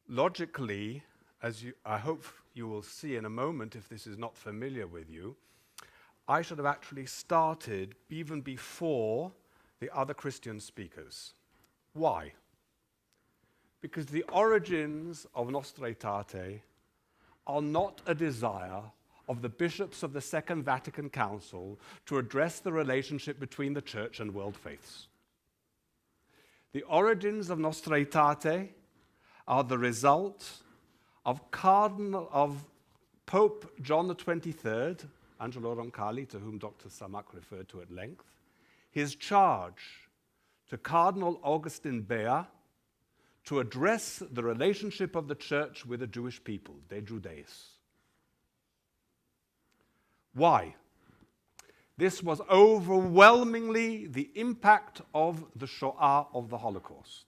logically, I hope you will see in a moment if this is not familiar with you, I should have actually started even before the other Christian speakers. Why? Because the origins of Nostra Aetate are not a desire of the bishops of the Second Vatican Council to address the relationship between the Church and world faiths. The origins of Nostra Aetate are the result of Pope John the 23rd, Angelo Roncalli, to whom Dr. Samak referred to at length, his charge to Cardinal Augustin Bea to address the relationship of the Church with the Jewish people, de Judaeis. Why? This was overwhelmingly the impact of the Shoah, of the Holocaust.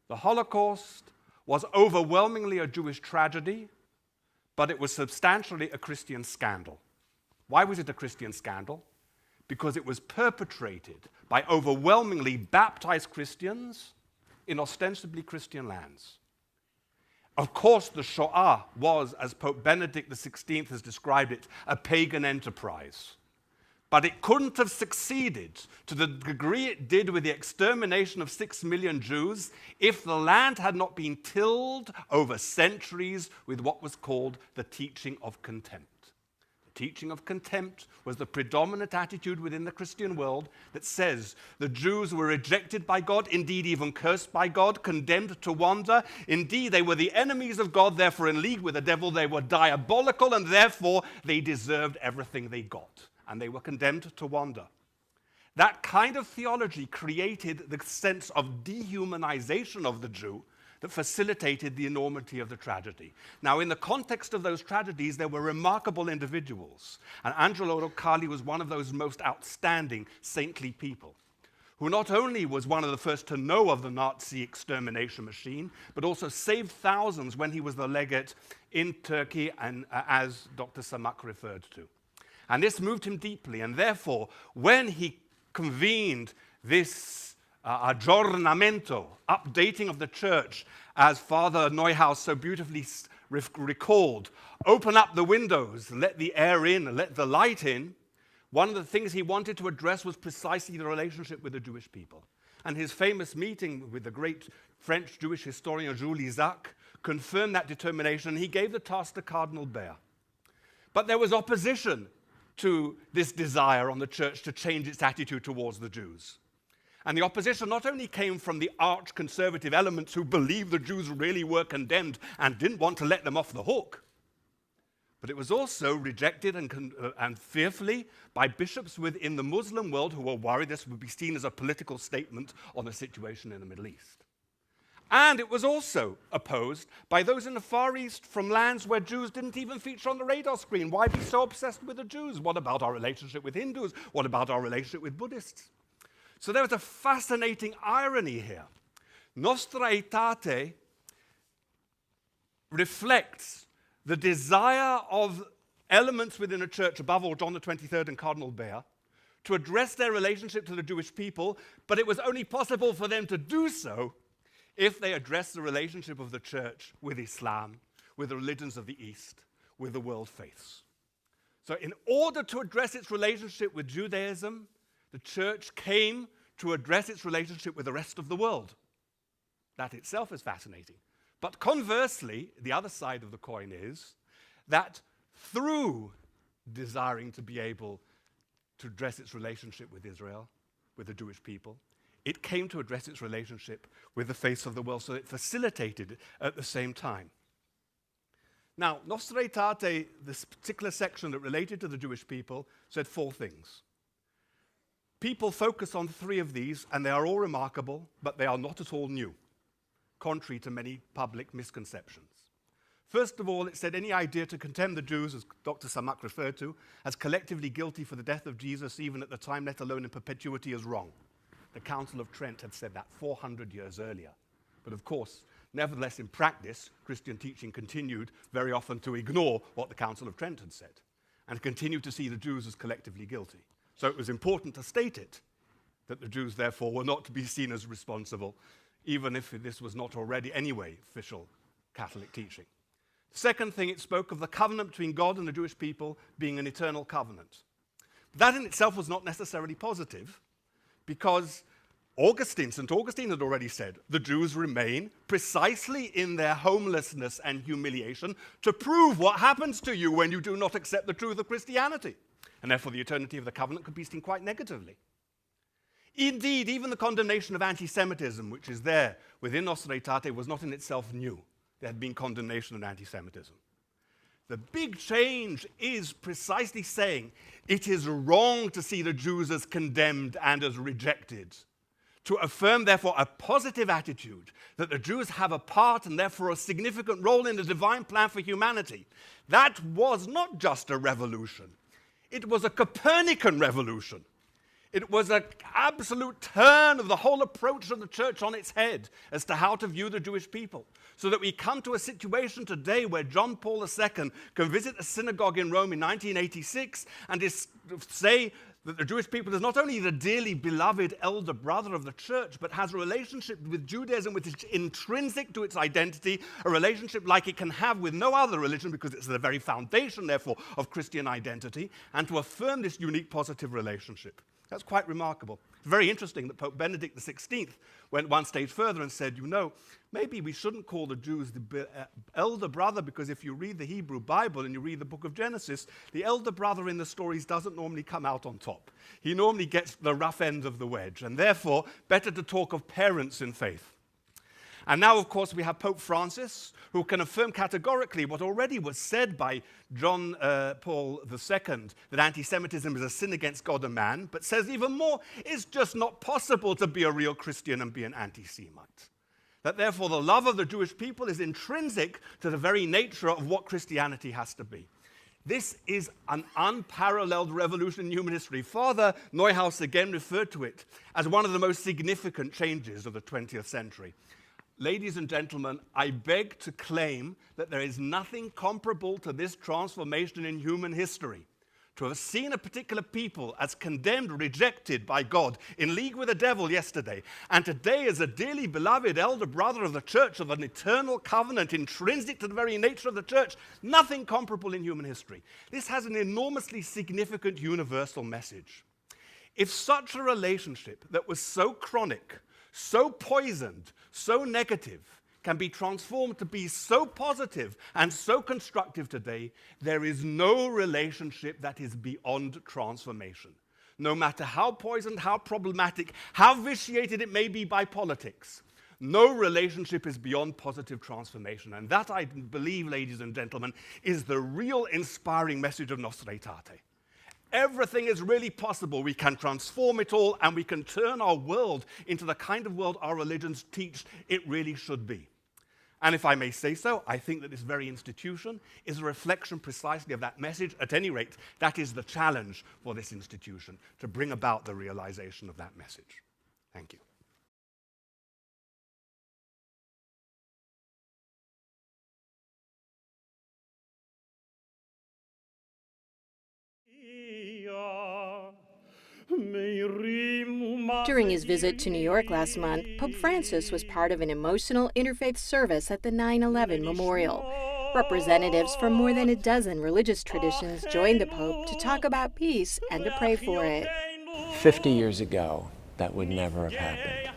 The Holocaust was overwhelmingly a Jewish tragedy, but it was substantially a Christian scandal. Why was it a Christian scandal? Because it was perpetrated by overwhelmingly baptized Christians in ostensibly Christian lands. Of course, the Shoah was, as Pope Benedict XVI has described it, a pagan enterprise. But it couldn't have succeeded to the degree it did with the extermination of 6 million Jews if the land had not been tilled over centuries with what was called the teaching of contempt. The teaching of contempt was the predominant attitude within the Christian world that says the Jews were rejected by God, indeed even cursed by God, condemned to wander. Indeed, they were the enemies of God, therefore in league with the devil. They were diabolical, and therefore they deserved everything they got. And they were condemned to wander. That kind of theology created the sense of dehumanization of the Jew that facilitated the enormity of the tragedy. Now, in the context of those tragedies, there were remarkable individuals, and Angelo Roncalli was one of those most outstanding saintly people, who not only was one of the first to know of the Nazi extermination machine, but also saved thousands when he was the legate in Turkey, and as Dr. Samak referred to. And this moved him deeply, and therefore, when he convened this aggiornamento, updating of the church, as Father Neuhaus so beautifully recalled, open up the windows, let the air in, let the light in, one of the things he wanted to address was precisely the relationship with the Jewish people. And his famous meeting with the great French Jewish historian Jules Isaac confirmed that determination. He gave the task to Cardinal Bea. But there was opposition to this desire on the church to change its attitude towards the Jews. And the opposition not only came from the arch-conservative elements who believed the Jews really were condemned and didn't want to let them off the hook, but it was also rejected and fearfully by bishops within the Muslim world who were worried this would be seen as a political statement on the situation in the Middle East. And it was also opposed by those in the Far East from lands where Jews didn't even feature on the radar screen. Why be so obsessed with the Jews? What about our relationship with Hindus? What about our relationship with Buddhists? So there was a fascinating irony here. Nostra Aetate reflects the desire of elements within a church, above all John the 23rd and Cardinal Bea, to address their relationship to the Jewish people, but it was only possible for them to do so if they address the relationship of the church with Islam, with the religions of the East, with the world faiths. So in order to address its relationship with Judaism, the church came to address its relationship with the rest of the world. That itself is fascinating. But conversely, the other side of the coin is that through desiring to be able to address its relationship with Israel, with the Jewish people, it came to address its relationship with the face of the world, so it facilitated it at the same time. Now, Nostra Aetate, this particular section that related to the Jewish people, said 4 things. People focus on 3 of these, and they are all remarkable, but they are not at all new, contrary to many public misconceptions. First of all, it said any idea to condemn the Jews, as Dr. Samak referred to, as collectively guilty for the death of Jesus, even at the time, let alone in perpetuity, is wrong. The Council of Trent had said that 400 years earlier. But of course, nevertheless, in practice, Christian teaching continued very often to ignore what the Council of Trent had said and continued to see the Jews as collectively guilty. So it was important to state it, that the Jews, therefore, were not to be seen as responsible, even if this was not already anyway official Catholic teaching. Second thing, it spoke of the covenant between God and the Jewish people being an eternal covenant. That in itself was not necessarily positive, because St. Augustine had already said, the Jews remain precisely in their homelessness and humiliation to prove what happens to you when you do not accept the truth of Christianity. And therefore the eternity of the covenant could be seen quite negatively. Indeed, even the condemnation of anti-Semitism, which is there within Nostra Aetate, was not in itself new. There had been condemnation of anti-Semitism. The big change is precisely saying it is wrong to see the Jews as condemned and as rejected. To affirm, therefore, a positive attitude that the Jews have a part and therefore a significant role in the divine plan for humanity. That was not just a revolution. It was a Copernican revolution. It was an absolute turn of the whole approach of the church on its head as to how to view the Jewish people. So that we come to a situation today where John Paul II can visit a synagogue in Rome in 1986 and say that the Jewish people is not only the dearly beloved elder brother of the church, but has a relationship with Judaism which is intrinsic to its identity, a relationship like it can have with no other religion because it's the very foundation, therefore, of Christian identity, and to affirm this unique positive relationship. That's quite remarkable. It's very interesting that Pope Benedict XVI went one stage further and said, you know, maybe we shouldn't call the Jews the elder brother, because if you read the Hebrew Bible and you read the book of Genesis, the elder brother in the stories doesn't normally come out on top. He normally gets the rough end of the wedge, and therefore, better to talk of parents in faith. And now, of course, we have Pope Francis, who can affirm categorically what already was said by John Paul II, that anti-Semitism is a sin against God and man, but says even more, it's just not possible to be a real Christian and be an anti-Semite. That therefore the love of the Jewish people is intrinsic to the very nature of what Christianity has to be. This is an unparalleled revolution in human history. Father Neuhaus again referred to it as one of the most significant changes of the 20th century. Ladies and gentlemen, I beg to claim that there is nothing comparable to this transformation in human history. To have seen a particular people as condemned, rejected by God, in league with the devil yesterday, and today as a dearly beloved elder brother of the church of an eternal covenant intrinsic to the very nature of the church, nothing comparable in human history. This has an enormously significant universal message. If such a relationship that was so chronic, so poisoned, so negative, can be transformed to be so positive and so constructive today, there is no relationship that is beyond transformation. No matter how poisoned, how problematic, how vitiated it may be by politics, no relationship is beyond positive transformation. And that, I believe, ladies and gentlemen, is the real inspiring message of Nostra Aetate. Everything is really possible. We can transform it all, and we can turn our world into the kind of world our religions teach it really should be. And if I may say so, I think that this very institution is a reflection precisely of that message. At any rate, that is the challenge for this institution, to bring about the realization of that message. Thank you. During his visit to New York last month, Pope Francis was part of an emotional interfaith service at the 9/11 memorial. Representatives from more than a dozen religious traditions joined the Pope to talk about peace and to pray for it. 50 years ago, that would never have happened.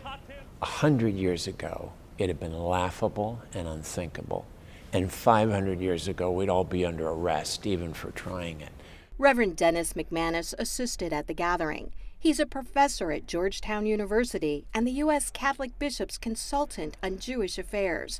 100 years ago, it had been laughable and unthinkable. And 500 years ago, we'd all be under arrest, even for trying it. Reverend Dennis McManus assisted at the gathering. He's a professor at Georgetown University and the U.S. Catholic Bishop's consultant on Jewish affairs.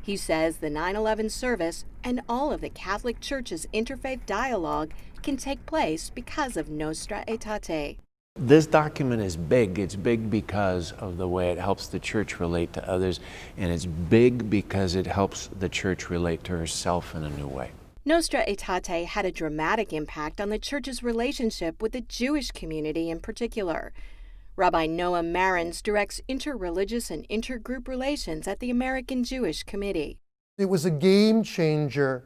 He says the 9/11 service and all of the Catholic Church's interfaith dialogue can take place because of Nostra Aetate. This document is big. It's big because of the way it helps the Church relate to others, and it's big because it helps the Church relate to herself in a new way. Nostra Aetate had a dramatic impact on the Church's relationship with the Jewish community in particular. Rabbi Noam Marins directs interreligious and intergroup relations at the American Jewish Committee. It was a game changer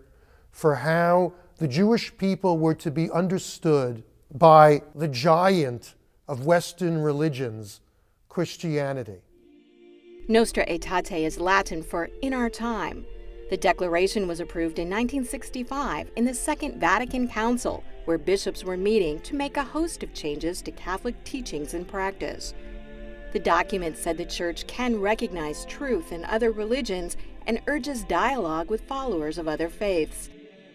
for how the Jewish people were to be understood by the giant of Western religions, Christianity. Nostra Aetate is Latin for in our time. The declaration was approved in 1965 in the Second Vatican Council, where bishops were meeting to make a host of changes to Catholic teachings and practice. The document said the Church can recognize truth in other religions and urges dialogue with followers of other faiths.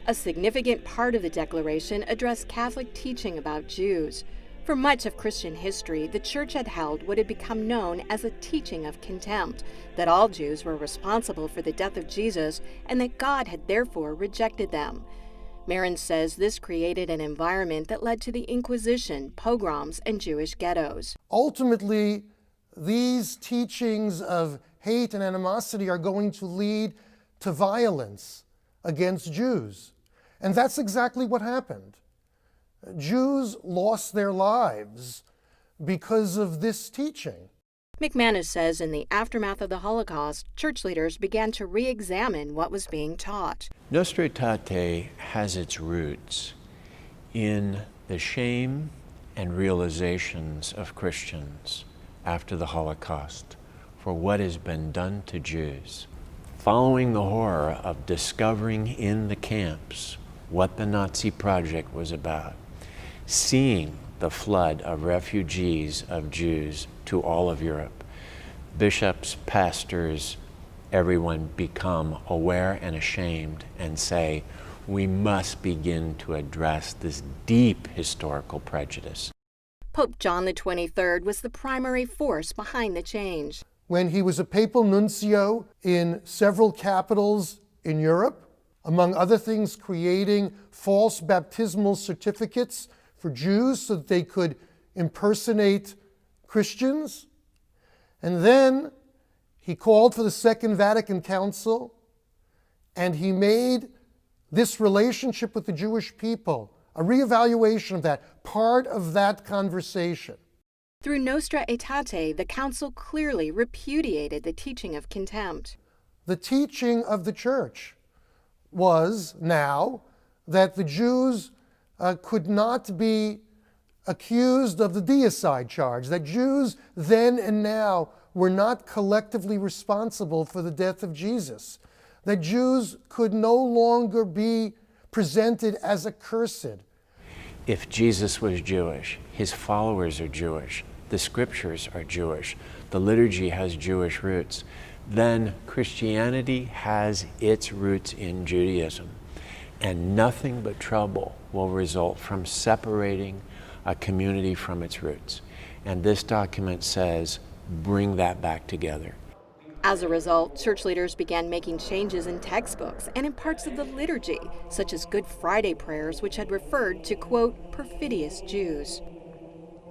A significant part of the declaration addressed Catholic teaching about Jews. For much of Christian history, the Church had held what had become known as a teaching of contempt, that all Jews were responsible for the death of Jesus and that God had therefore rejected them. Marin says this created an environment that led to the Inquisition, pogroms, and Jewish ghettos. Ultimately, these teachings of hate and animosity are going to lead to violence against Jews. And that's exactly what happened. Jews lost their lives because of this teaching. McManus says in the aftermath of the Holocaust, church leaders began to re-examine what was being taught. Nostra Aetate has its roots in the shame and realizations of Christians after the Holocaust for what has been done to Jews. Following the horror of discovering in the camps what the Nazi project was about, seeing the flood of refugees of Jews to all of Europe, bishops, pastors, everyone become aware and ashamed and say, we must begin to address this deep historical prejudice. Pope John XXIII was the primary force behind the change. When he was a papal nuncio in several capitals in Europe, among other things creating false baptismal certificates for Jews so that they could impersonate Christians. And then he called for the Second Vatican Council, and he made this relationship with the Jewish people a reevaluation of that, part of that conversation. Through Nostra Aetate, the Council clearly repudiated the teaching of contempt. The teaching of the Church was now that the Jews could not be accused of the deicide charge, that Jews then and now were not collectively responsible for the death of Jesus, that Jews could no longer be presented as accursed. If Jesus was Jewish, his followers are Jewish, the scriptures are Jewish, the liturgy has Jewish roots, then Christianity has its roots in Judaism. And nothing but trouble will result from separating a community from its roots. And this document says, bring that back together. As a result, church leaders began making changes in textbooks and in parts of the liturgy, such as Good Friday prayers, which had referred to, quote, perfidious Jews.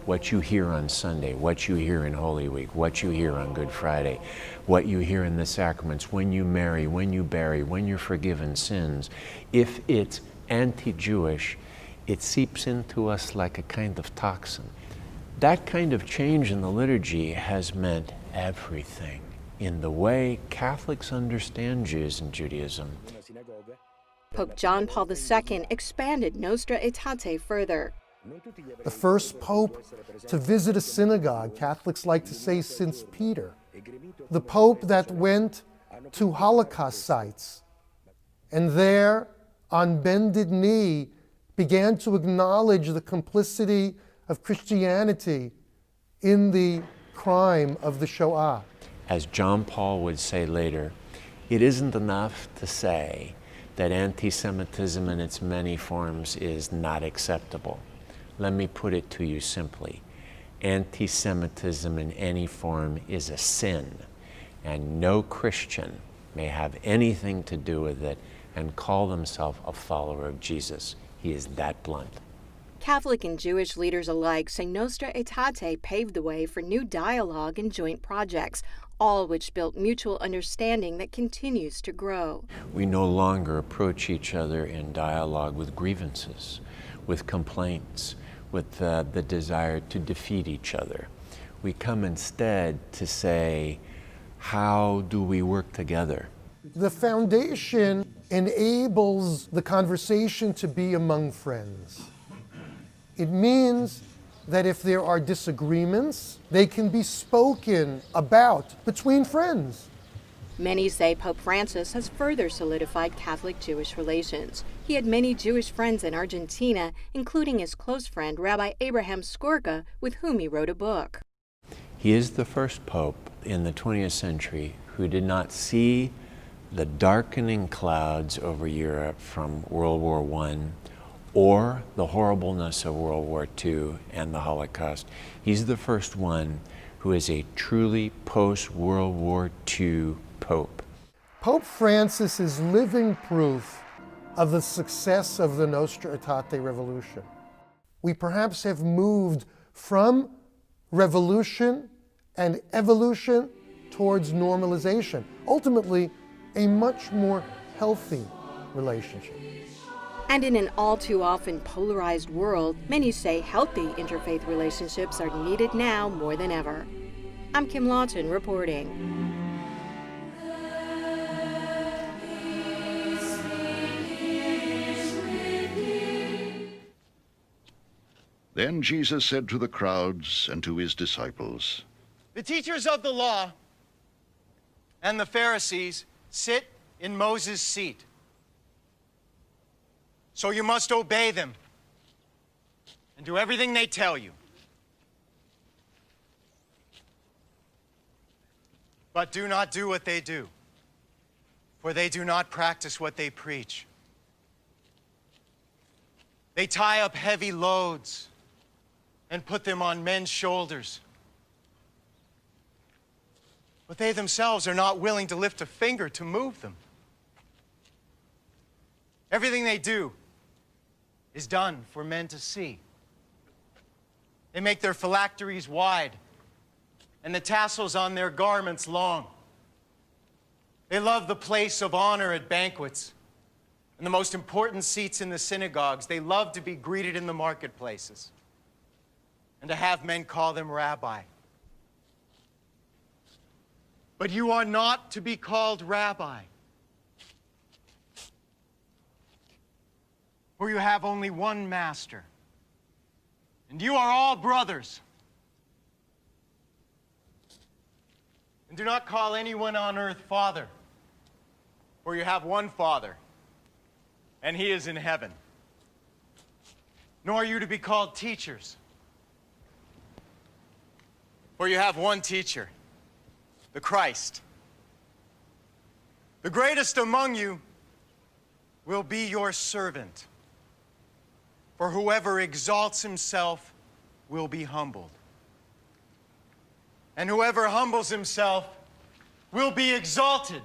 What you hear on Sunday, what you hear in Holy Week, what you hear on Good Friday, what you hear in the sacraments, when you marry, when you bury, when you're forgiven sins, if it's anti-Jewish, it seeps into us like a kind of toxin. That kind of change in the liturgy has meant everything in the way Catholics understand Jews and Judaism. Pope John Paul II expanded Nostra Aetate further. The first pope to visit a synagogue, Catholics like to say since Peter. The pope that went to Holocaust sites and there, on bended knee, began to acknowledge the complicity of Christianity in the crime of the Shoah. As John Paul would say later, it isn't enough to say that anti-Semitism in its many forms is not acceptable. Let me put it to you simply. Anti-Semitism in any form is a sin, and no Christian may have anything to do with it and call themselves a follower of Jesus. He is that blunt. Catholic and Jewish leaders alike say Nostra Aetate paved the way for new dialogue and joint projects, all which built mutual understanding that continues to grow. We no longer approach each other in dialogue with grievances, with complaints, with the desire to defeat each other. We come instead to say, how do we work together? The foundation enables the conversation to be among friends. It means that if there are disagreements, they can be spoken about between friends. Many say Pope Francis has further solidified Catholic-Jewish relations. He had many Jewish friends in Argentina, including his close friend Rabbi Abraham Skorka, with whom he wrote a book. He is the first pope in the 20th century who did not see the darkening clouds over Europe from World War I or the horribleness of World War II and the Holocaust. He's the first one who is a truly post-World War II pope. Pope Francis is living proof of the success of the Nostra Aetate revolution. We perhaps have moved from revolution and evolution towards normalization, ultimately a much more healthy relationship. And in an all too often polarized world, many say healthy interfaith relationships are needed now more than ever. I'm Kim Lawton reporting. Then Jesus said to the crowds and to his disciples, "The teachers of the law and the Pharisees sit in Moses' seat. So you must obey them and do everything they tell you. But do not do what they do, for they do not practice what they preach. They tie up heavy loads and put them on men's shoulders. But they themselves are not willing to lift a finger to move them. Everything they do is done for men to see. They make their phylacteries wide and the tassels on their garments long. They love the place of honor at banquets and the most important seats in the synagogues. They love to be greeted in the marketplaces and to have men call them rabbi. But you are not to be called rabbi, for you have only one master, and you are all brothers. And do not call anyone on earth Father, for you have one Father, and he is in heaven. Nor are you to be called teachers, for you have one teacher, the Christ. The greatest among you will be your servant. For whoever exalts himself will be humbled, and whoever humbles himself will be exalted.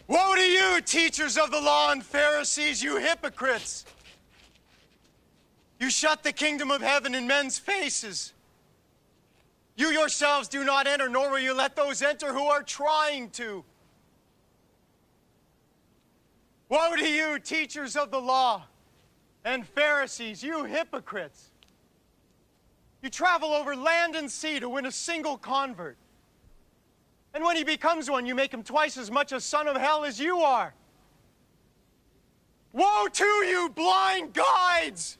Woe to you, teachers of the law and Pharisees, you hypocrites! You shut the kingdom of heaven in men's faces. You yourselves do not enter, nor will you let those enter who are trying to. Woe to you, teachers of the law and Pharisees, you hypocrites! You travel over land and sea to win a single convert. And when he becomes one, you make him twice as much a son of hell as you are. Woe to you, blind guides!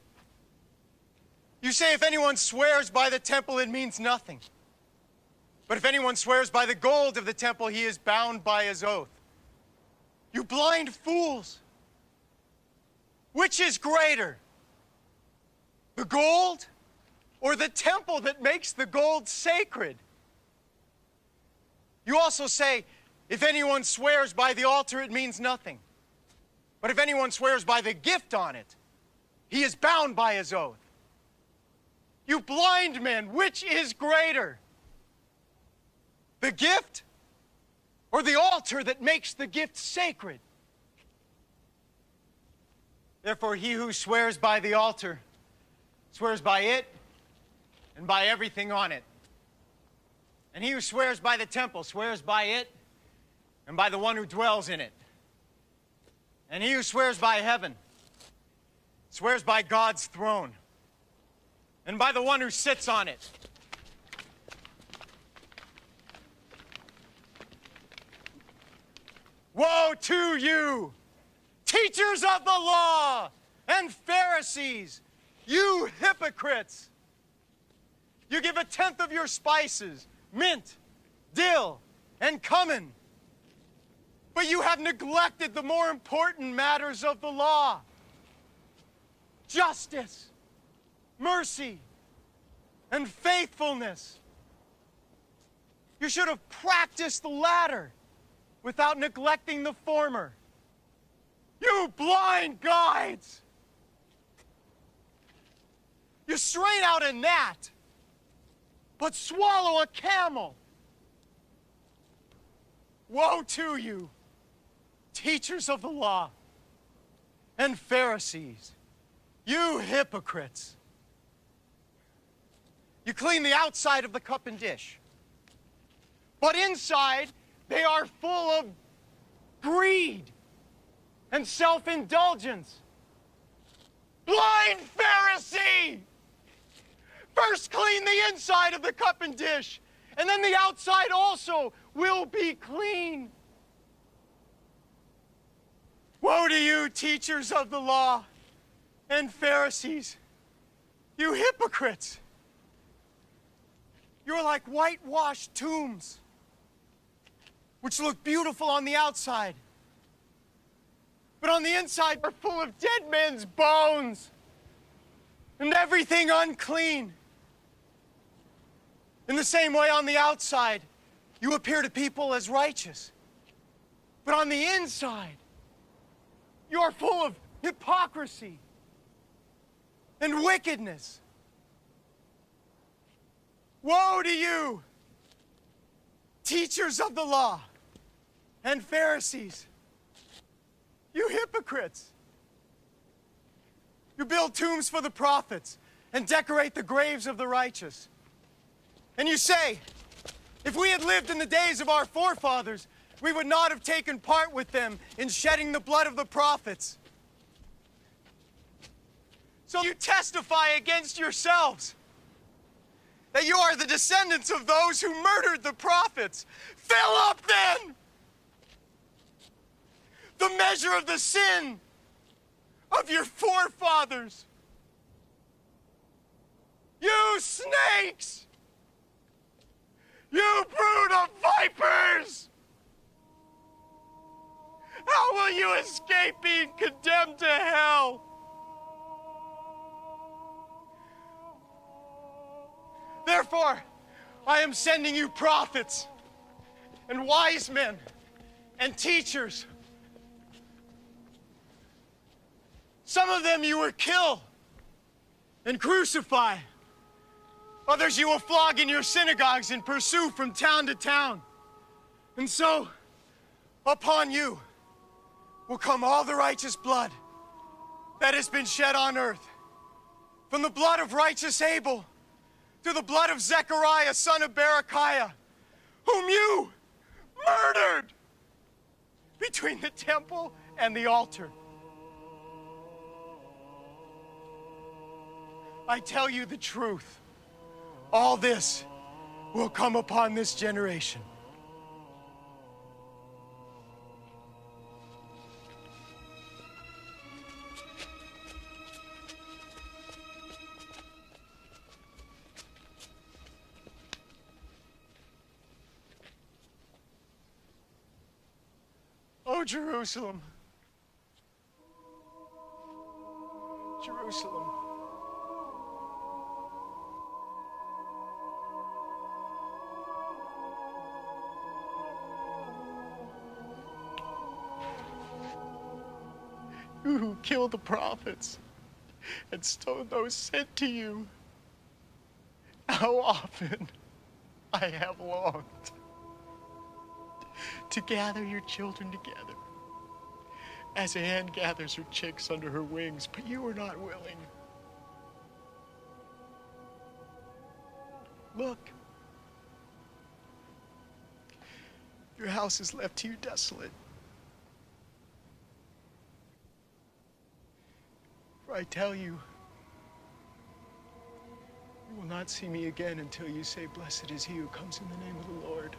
You say if anyone swears by the temple, it means nothing. But if anyone swears by the gold of the temple, he is bound by his oath. You blind fools! Which is greater, the gold or the temple that makes the gold sacred? You also say, if anyone swears by the altar, it means nothing. But if anyone swears by the gift on it, he is bound by his oath. You blind men, which is greater, the gift or the altar that makes the gift sacred? Therefore, he who swears by the altar swears by it and by everything on it. And he who swears by the temple swears by it and by the one who dwells in it. And he who swears by heaven swears by God's throne and by the one who sits on it. Woe to you, teachers of the law and Pharisees, you hypocrites! You give 1/10 of your spices, mint, dill, and cumin, but you have neglected the more important matters of the law: justice, mercy, and faithfulness. You should have practiced the latter without neglecting the former. You blind guides! You strain out a gnat, but swallow a camel. Woe to you, teachers of the law and Pharisees, you hypocrites! You clean the outside of the cup and dish, but inside they are full of greed and self-indulgence. Blind Pharisee! First clean the inside of the cup and dish, and then the outside also will be clean. Woe to you, teachers of the law and Pharisees, you hypocrites! You're like whitewashed tombs, which look beautiful on the outside, but on the inside are full of dead men's bones and everything unclean. In the same way, on the outside, you appear to people as righteous, but on the inside, you are full of hypocrisy and wickedness. Woe to you, teachers of the law and Pharisees, you hypocrites! You build tombs for the prophets and decorate the graves of the righteous. And you say, if we had lived in the days of our forefathers, we would not have taken part with them in shedding the blood of the prophets. So you testify against yourselves that you are the descendants of those who murdered the prophets. Fill up then the measure of the sin of your forefathers. You snakes! You brood of vipers! How will you escape being condemned to hell? Therefore, I am sending you prophets and wise men and teachers. Some of them you will kill and crucify. Others you will flog in your synagogues and pursue from town to town. And so, upon you will come all the righteous blood that has been shed on earth, from the blood of righteous Abel to the blood of Zechariah, son of Berechiah, whom you murdered between the temple and the altar. I tell you the truth. All this will come upon this generation. Oh, Jerusalem, Jerusalem. You who killed the prophets and stoned those sent to you. How often I have longed to gather your children together as a hen gathers her chicks under her wings, but you were not willing. Look, your house is left to you desolate. For I tell you, you will not see me again until you say, "Blessed is he who comes in the name of the Lord."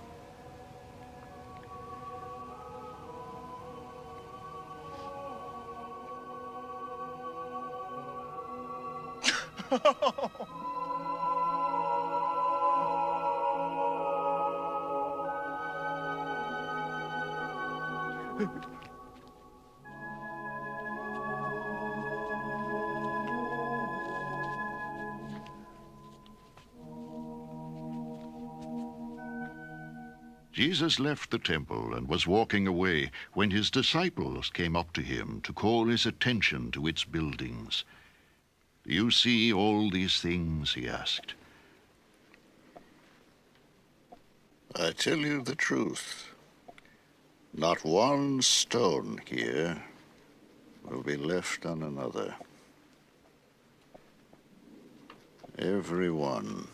Jesus left the temple and was walking away when his disciples came up to him to call his attention to its buildings. "Do you see all these things?" he asked. I tell you the truth. Not one stone here will be left on another. Every one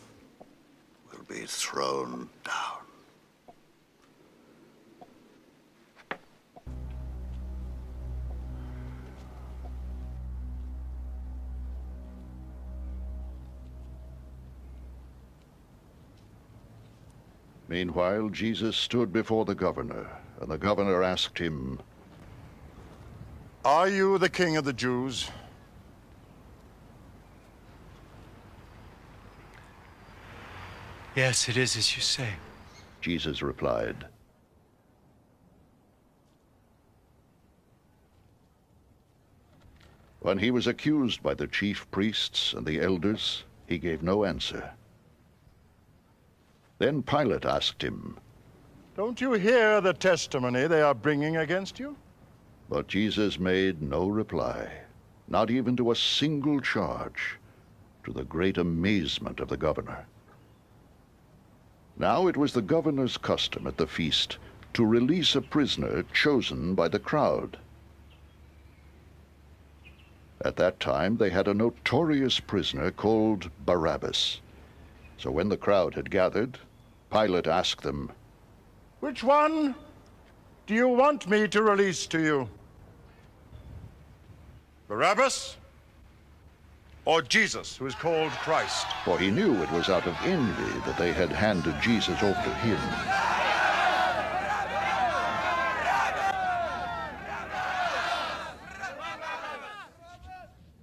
will be thrown down. Meanwhile, Jesus stood before the governor, and the governor asked him, "Are you the king of the Jews?" Yes, it is as you say. Jesus replied, When he was accused by the chief priests and the elders, he gave no answer. Then Pilate asked him, Don't you hear the testimony they are bringing against you? but Jesus made no reply, not even to a single charge, to the great amazement of the governor. Now it was the governor's custom at the feast to release a prisoner chosen by the crowd. At that time they had a notorious prisoner called Barabbas. So when the crowd had gathered, Pilate asked them, Which one do you want me to release to you? Barabbas or Jesus, who is called Christ? for he knew it was out of envy that they had handed Jesus over to him.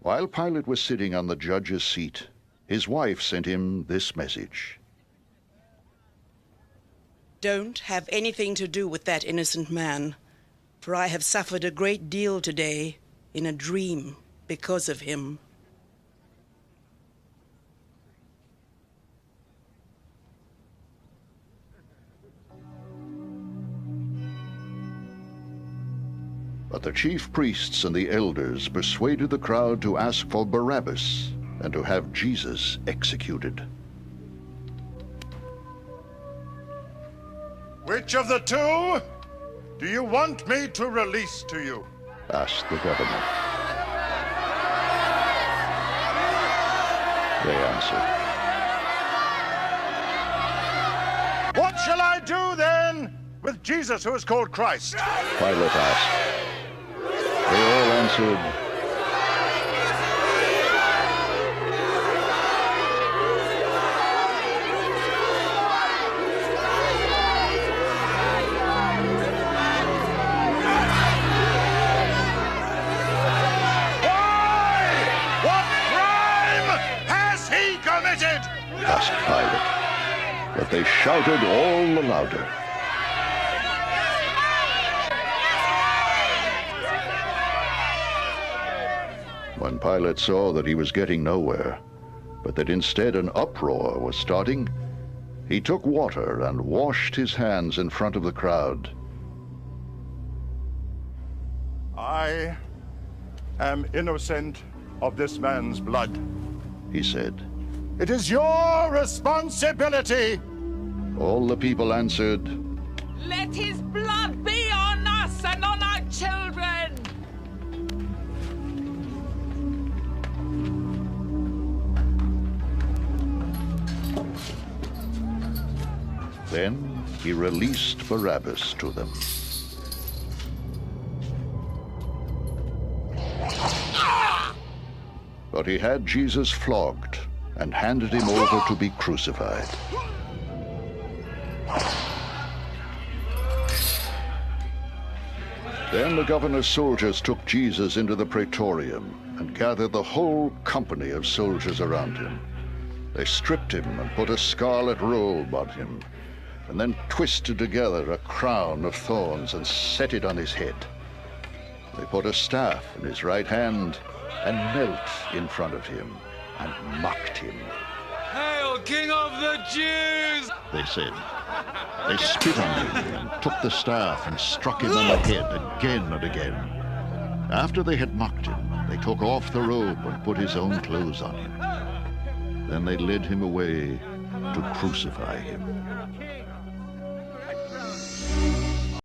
While Pilate was sitting on the judge's seat, his wife sent him this message. Don't have anything to do with that innocent man, for I have suffered a great deal today in a dream because of him. But the chief priests and the elders persuaded the crowd to ask for Barabbas and to have Jesus executed. Which of the two do you want me to release to you? Asked the governor. They answered, What shall I do then with Jesus, who is called Christ? Pilate asked. They all answered, asked Pilate. But they shouted all the louder. When Pilate saw that he was getting nowhere, but that instead an uproar was starting, he took water and washed his hands in front of the crowd. I am innocent of this man's blood, he said. It is your responsibility. All the people answered, Let his blood be on us and on our children. Then he released Barabbas to them. But he had Jesus flogged and handed him over to be crucified. Then the governor's soldiers took Jesus into the praetorium and gathered the whole company of soldiers around him. They stripped him and put a scarlet robe on him, and then twisted together a crown of thorns and set it on his head. They put a staff in his right hand and knelt in front of him and mocked him. "Hail, King of the Jews!" they said. They spit on him and took the staff and struck him on the head again and again. After they had mocked him, they took off the robe and put his own clothes on him. Then they led him away to crucify him.